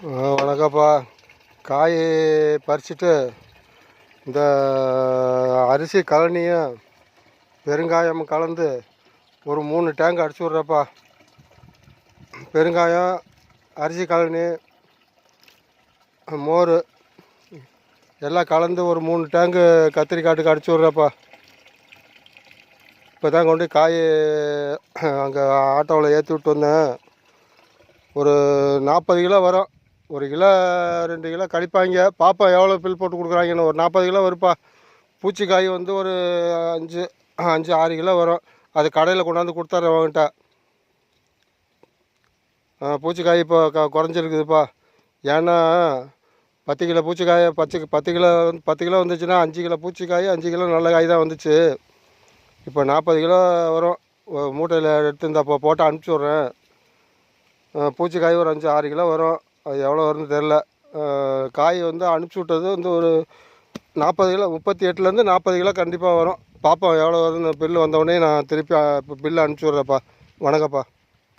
வணக்கம்ப்பா. காய் பறிச்சுட்டு இந்த அரிசி கழனியும் பெருங்காயம் கலந்து ஒரு 3 டேங்க் அடிச்சு விட்றப்பா. பெருங்காயம், அரிசி கழனி, மோர் எல்லாம் கலந்து ஒரு 3 டேங்கு கத்திரிக்காட்டுக்கு அடிச்சு விட்றப்பா. இப்போ தான் கொண்டு காய் அங்கே ஆட்டோவில் ஏற்றி விட்டு வந்தேன். ஒரு 40 கிலோ வரும். 1 கிலோ 2 கிலோ கழிப்பாங்க. பாப்பா எவ்வளோ பில் போட்டு கொடுக்குறாங்கன்னு. ஒரு 40 கிலோ வருப்பா. பூச்சிக்காய் வந்து ஒரு 5-6 கிலோ வரும். அது கடையில் கொண்டாந்து கொடுத்தாரு அவங்ககிட்ட. பூச்சிக்காய் இப்போ குறைஞ்சிருக்குதுப்பா. ஏன்னா 10 கிலோ பூச்சிக்காய் 10 கிலோ வந்துச்சுன்னா 5 கிலோ பூச்சிக்காய், 5 கிலோ நல்ல காய் தான் வந்துச்சு. இப்போ 40 கிலோ வரும். மூட்டையில் எடுத்து இந்த போட்டு அனுப்பிச்சி விட்றேன். பூச்சிக்காய் ஒரு 5-6 கிலோ வரும். அது எவ்வளோ வரும்னு தெரில. காய் வந்து அனுப்பிச்சி விட்டது வந்து ஒரு 40 கிலோ, 38லேருந்து 40 கிலோ கண்டிப்பாக வரும். பார்ப்போம் எவ்வளோ வருதுன்னு. பில்லு வந்தவுடனே நான் திருப்பி பில்லு அனுப்பிச்சி விட்றேன்ப்பா. வணக்கம்ப்பா.